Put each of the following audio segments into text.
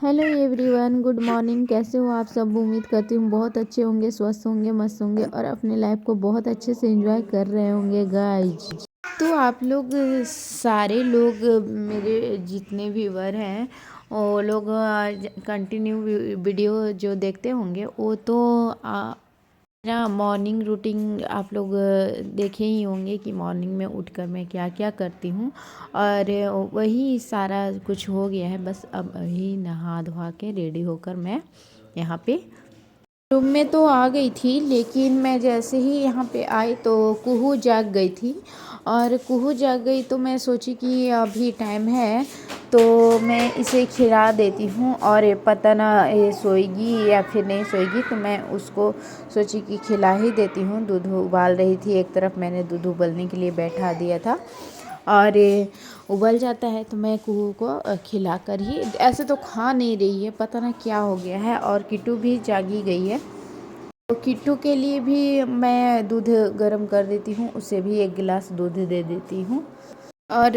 Hello everyone, good morning. कैसे हो आप सब? उम्मीद करती हूँ बहुत अच्छे होंगे, स्वस्थ होंगे, मस्त होंगे और अपने लाइफ को बहुत अच्छे से एंजॉय कर रहे होंगे गाइज। तो आप लोग सारे लोग, मेरे जितने व्यूवर हैं वो लोग कंटिन्यू वीडियो जो देखते होंगे वो तो मेरा मॉर्निंग रूटीन आप लोग देखे ही होंगे कि मॉर्निंग में उठकर मैं क्या क्या करती हूँ। और वही सारा कुछ हो गया है। बस अब अभी नहा धोवा के रेडी होकर मैं यहाँ पे रूम में तो आ गई थी, लेकिन मैं जैसे ही यहाँ पे आई तो कुहू जाग गई थी। और कुहू जाग गई तो मैं सोची कि अभी टाइम है तो मैं इसे खिला देती हूँ, और ये पता ना ये सोएगी या फिर नहीं सोएगी, तो मैं उसको सोची कि खिला ही देती हूँ। दूध उबाल रही थी, एक तरफ मैंने दूध उबलने के लिए बैठा दिया था और ये उबल जाता है तो मैं कुहू को खिला कर ही, ऐसे तो खा नहीं रही है, पता ना क्या हो गया है। और किट्टू भी जागी गई है तो किट्टू के लिए भी मैं दूध गर्म कर देती हूँ, उसे भी एक गिलास दूध दे देती हूँ। और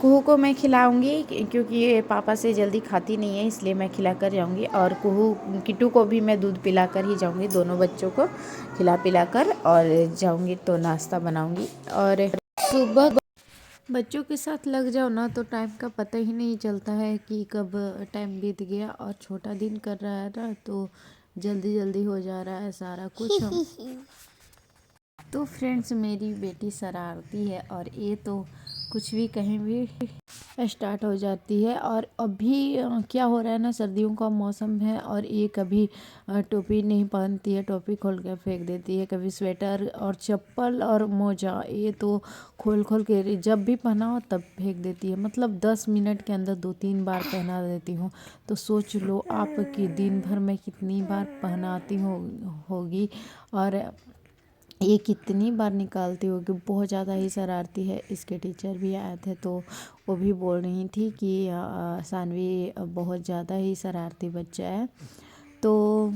कुहू को मैं खिलाऊंगी क्योंकि ये पापा से जल्दी खाती नहीं है, इसलिए मैं खिला कर जाऊंगी। और कुहू किट्टू को भी मैं दूध पिला कर ही जाऊंगी, दोनों बच्चों को खिला पिला कर और जाऊंगी तो नाश्ता बनाऊंगी। और सुबह बच्चों के साथ लग जाओ ना तो टाइम का पता ही नहीं चलता है कि कब टाइम बीत गया। और छोटा दिन कर रहा है ना तो जल्दी जल्दी हो जा रहा है सारा कुछ। तो फ्रेंड्स, मेरी बेटी शरारती है और ये तो कुछ भी कहीं भी स्टार्ट हो जाती है। और अभी क्या हो रहा है ना, सर्दियों का मौसम है और ये कभी टोपी नहीं पहनती है, टोपी खोल के फेंक देती है, कभी स्वेटर और चप्पल और मोजा ये तो खोल खोल के जब भी पहनाओ तब फेंक देती है। मतलब 10 मिनट के अंदर 2-3 बार पहना देती हूँ। तो सोच लो आप कि दिन भर में कितनी बार पहनाती होगी और ये कितनी बार निकालती होगी। बहुत ज़्यादा ही शरारती है। इसके टीचर भी आए थे तो वो भी बोल रही थी कि सानवी बहुत ज़्यादा ही शरारती बच्चा है। तो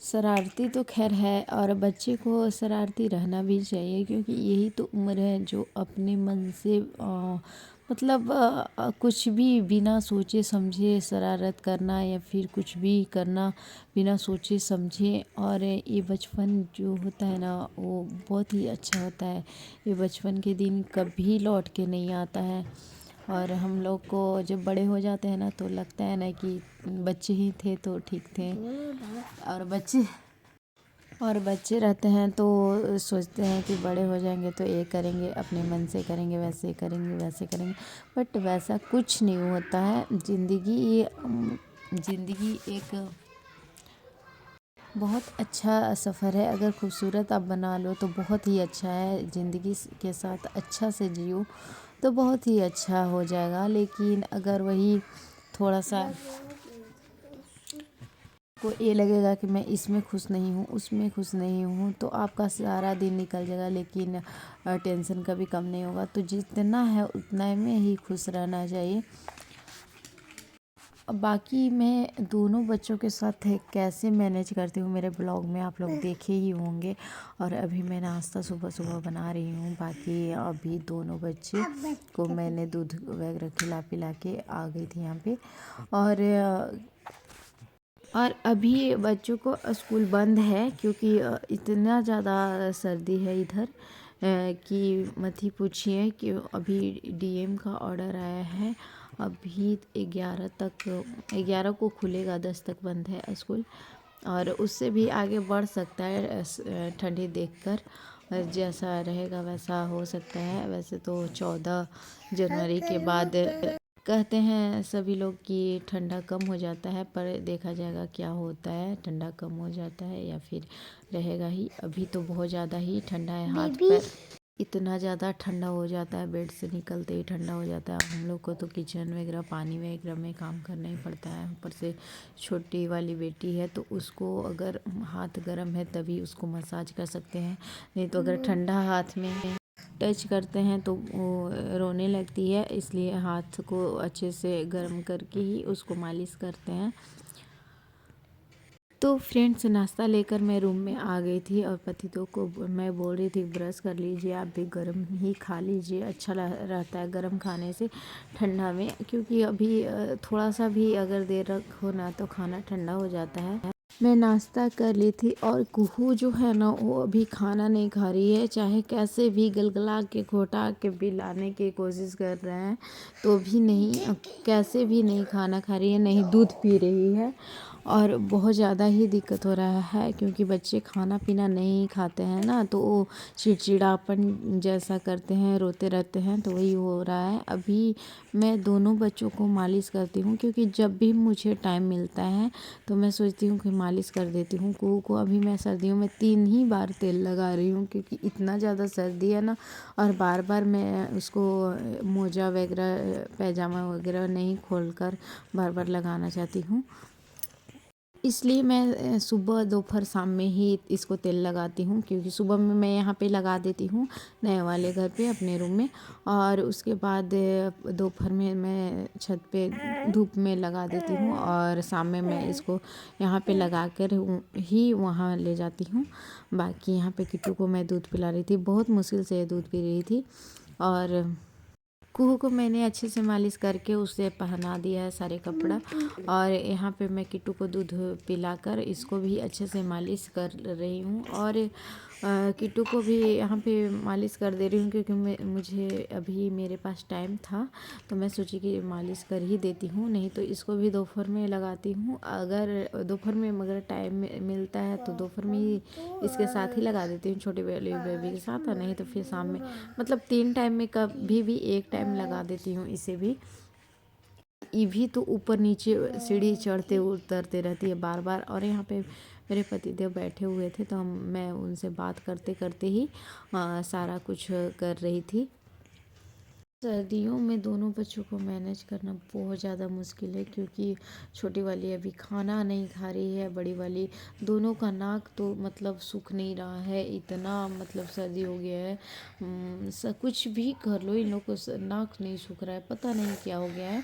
शरारती तो खैर है और बच्चे को शरारती रहना भी चाहिए, क्योंकि यही तो उम्र है जो अपने मन से मतलब कुछ भी बिना सोचे समझे शरारत करना या फिर कुछ भी करना बिना सोचे समझे। और ये बचपन जो होता है ना वो बहुत ही अच्छा होता है। ये बचपन के दिन कभी लौट के नहीं आता है। और हम लोग को जब बड़े हो जाते हैं ना तो लगता है ना कि बच्चे ही थे तो ठीक थे। और बच्चे रहते हैं तो सोचते हैं कि बड़े हो जाएंगे तो ये करेंगे, अपने मन से करेंगे, वैसे करेंगे, वैसे करेंगे। बट वैसा कुछ नहीं होता है। ज़िंदगी एक बहुत अच्छा सफ़र है। अगर खूबसूरत आप बना लो तो बहुत ही अच्छा है। ज़िंदगी के साथ अच्छा से जियो तो बहुत ही अच्छा हो जाएगा। लेकिन अगर वही थोड़ा सा को ये लगेगा कि मैं इसमें खुश नहीं हूँ, उसमें खुश नहीं हूँ, तो आपका सारा दिन निकल जाएगा लेकिन टेंशन कभी कम नहीं होगा। तो जितना है उतना में ही खुश रहना चाहिए। बाकी मैं दोनों बच्चों के साथ कैसे मैनेज करती हूँ मेरे ब्लॉग में आप लोग देखे ही होंगे। और अभी मैं नाश्ता सुबह सुबह बना रही हूँ। बाकी अभी दोनों बच्चे को मैंने दूध वगैरह खिला पिला के आ गई थी यहाँ पे। और अभी बच्चों को स्कूल बंद है क्योंकि इतना ज़्यादा सर्दी है इधर कि मत ही पूछिए। कि अभी डीएम का ऑर्डर आया है। अभी 11 को खुलेगा, 10 तक बंद है स्कूल। और उससे भी आगे बढ़ सकता है ठंडी देखकर। जैसा रहेगा वैसा हो सकता है। वैसे तो 14 जनवरी के बाद कहते हैं सभी लोग कि ठंडा कम हो जाता है, पर देखा जाएगा क्या होता है। ठंडा कम हो जाता है या फिर रहेगा ही। अभी तो बहुत ज़्यादा ही ठंडा है, हाथ पैर इतना ज़्यादा ठंडा हो जाता है, बेड से निकलते ही ठंडा हो जाता है। हम लोग को तो किचन वगैरह पानी वगैरह में काम करना ही पड़ता है। ऊपर से छोटी वाली बेटी है तो उसको अगर हाथ गर्म है तभी उसको मसाज कर सकते हैं, नहीं तो अगर ठंडा हाथ में टच करते हैं तो वो रोने लगती है। इसलिए हाथ को अच्छे से गर्म करके ही उसको मालिश करते हैं। तो फ्रेंड्स नाश्ता लेकर मैं रूम में आ गई थी और पतिदेव को मैं बोल रही थी ब्रश कर लीजिए, आप भी गर्म ही खा लीजिए, अच्छा रहता है गर्म खाने से ठंडा में, क्योंकि अभी थोड़ा सा भी अगर देर रखो ना तो खाना ठंडा हो जाता है। मैं नाश्ता कर ली थी और कुहू जो है ना वो अभी खाना नहीं खा रही है, चाहे कैसे भी गलगला के घोटा के भी लाने की कोशिश कर रहे हैं तो भी नहीं, कैसे भी नहीं खाना खा रही है, नहीं दूध पी रही है। और बहुत ज़्यादा ही दिक्कत हो रहा है क्योंकि बच्चे खाना पीना नहीं खाते हैं ना, तो वो चिड़चिड़ापन जैसा करते हैं, रोते रहते हैं, तो वही हो रहा है। अभी मैं दोनों बच्चों को मालिश करती हूँ क्योंकि जब भी मुझे टाइम मिलता है तो मैं सोचती हूँ कि मालिश कर देती हूँ। कुहू को अभी मैं सर्दियों में 3 ही बार तेल लगा रही हूँ क्योंकि इतना ज़्यादा सर्दी है ना, और बार बार मैं उसको मोजा वगैरह पैजामा वगैरह नहीं खोलकर बार बार लगाना चाहती हूँ, इसलिए मैं सुबह दोपहर शाम में ही इसको तेल लगाती हूँ। क्योंकि सुबह में मैं यहाँ पे लगा देती हूँ नए वाले घर पे अपने रूम में, और उसके बाद दोपहर में मैं छत पे धूप में लगा देती हूँ, और शाम में मैं इसको यहाँ पे लगा कर ही वहाँ ले जाती हूँ। बाकी यहाँ पे किट्टू को मैं दूध पिला रही थी, बहुत मुश्किल से दूध पी रही थी, और कुहू को मैंने अच्छे से मालिश करके उसे पहना दिया है सारे कपड़ा, और यहाँ पे मैं किट्टू को दूध पिलाकर इसको भी अच्छे से मालिश कर रही हूँ, और किट्टू को भी यहाँ पे मालिश कर दे रही हूँ क्योंकि मुझे अभी मेरे पास टाइम था तो मैं सोची कि मालिश कर ही देती हूँ, नहीं तो इसको भी दोपहर में लगाती हूँ। अगर दोपहर में मगर टाइम मिलता है तो दोपहर में ही इसके साथ ही लगा देती हूँ, छोटी वाली बेबी के साथ, और नहीं तो फिर शाम में, मतलब 3 टाइम में कभी भी एक टाइम लगा देती हूँ इसे भी। ये भी तो ऊपर नीचे सीढ़ी चढ़ते उतरते रहती है बार बार, और यहाँ पे मेरे पतिदेव बैठे हुए थे तो मैं उनसे बात करते करते ही सारा कुछ कर रही थी। सर्दियों में दोनों बच्चों को मैनेज करना बहुत ज़्यादा मुश्किल है क्योंकि छोटी वाली अभी खाना नहीं खा रही है, बड़ी वाली दोनों का नाक तो मतलब सूख नहीं रहा है, इतना मतलब सर्दी हो गया है। कुछ भी कर लो इन लोग को नाक नहीं सूख रहा है, पता नहीं क्या हो गया है।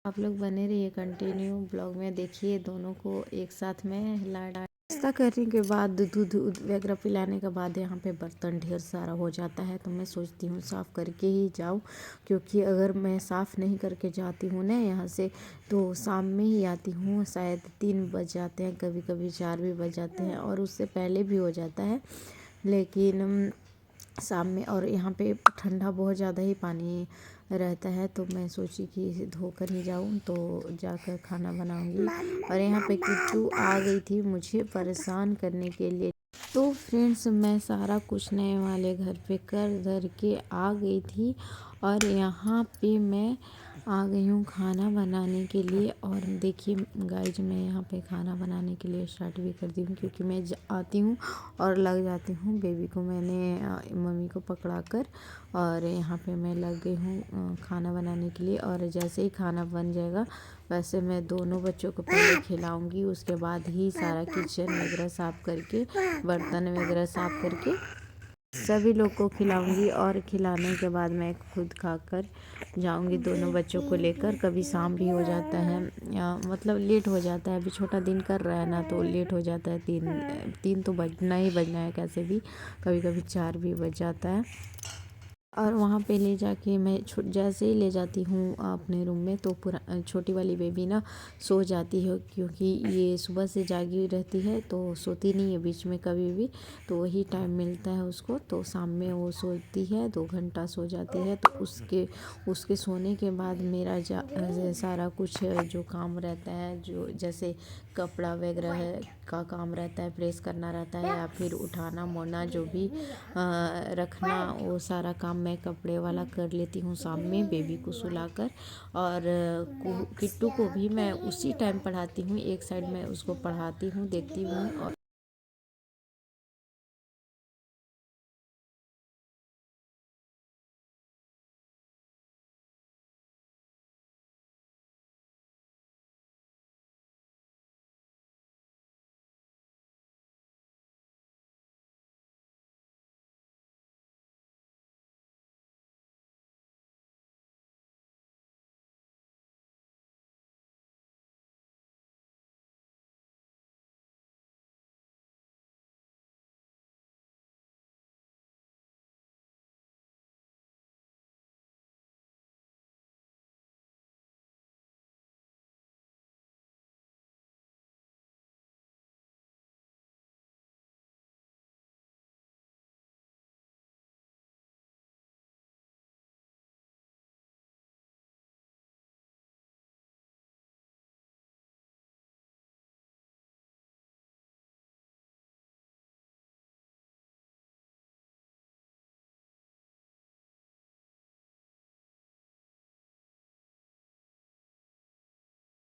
आप लोग बने रहिए कंटिन्यू ब्लॉग में, देखिए दोनों को एक साथ में हिला डाल। नाश्ता करने के बाद दूध वगैरह पिलाने के बाद यहाँ पे बर्तन ढेर सारा हो जाता है, तो मैं सोचती हूँ साफ़ करके ही जाऊँ, क्योंकि अगर मैं साफ़ नहीं करके जाती हूँ ना यहाँ से तो शाम में ही आती हूँ, शायद 3 बज जाते हैं, कभी कभी 4 भी बज जाते हैं, और उससे पहले भी हो जाता है, लेकिन शाम में। और यहाँ पे ठंडा बहुत ज़्यादा ही पानी रहता है, तो मैं सोची कि इसे धोकर ही जाऊँ, तो जाकर खाना बनाऊँगी। और यहाँ पे किट्टू आ गई थी मुझे परेशान करने के लिए। तो फ्रेंड्स मैं सारा कुछ नए वाले घर पे कर धर के आ गई थी, और यहाँ पे मैं आ गई हूँ खाना बनाने के लिए। और देखिए गाइज मैं यहाँ पे खाना बनाने के लिए स्टार्ट भी कर दी हूँ, क्योंकि मैं आती हूँ और लग जाती हूँ। बेबी को मैंने मम्मी को पकड़ा कर और यहाँ पे मैं लग गई हूँ खाना बनाने के लिए। और जैसे ही खाना बन जाएगा वैसे मैं दोनों बच्चों को पहले खिलाऊंगी, उसके बाद ही सारा किचन वगैरह साफ़ करके, बर्तन वगैरह साफ़ करके सभी लोग को खिलाऊंगी, और खिलाने के बाद मैं खुद खाकर जाऊंगी दोनों बच्चों को लेकर। कभी शाम भी हो जाता है, या मतलब लेट हो जाता है, अभी छोटा दिन कर रहा है ना तो लेट हो जाता है, 3 तो बजना ही बजना है कैसे भी, कभी कभी 4 भी बज जाता है। और वहाँ पे ले जाके मैं जैसे ही ले जाती हूँ अपने रूम में, तो पूरा छोटी वाली बेबी ना सो जाती है, क्योंकि ये सुबह से जागी रहती है तो सोती नहीं है बीच में कभी भी, तो वही टाइम मिलता है उसको, तो शाम में वो सोती है, 2 घंटा सो जाती है। तो उसके सोने के बाद मेरा सारा कुछ जो काम रहता है, जो जैसे कपड़ा वगैरह है का काम रहता है, प्रेस करना रहता है, या फिर उठाना मोड़ना जो भी रखना, वो सारा काम मैं कपड़े वाला कर लेती हूँ शाम में बेबी को सुलाकर। और किट्टू को भी मैं उसी टाइम पढ़ाती हूँ, एक साइड में उसको पढ़ाती हूँ, देखती हूँ, और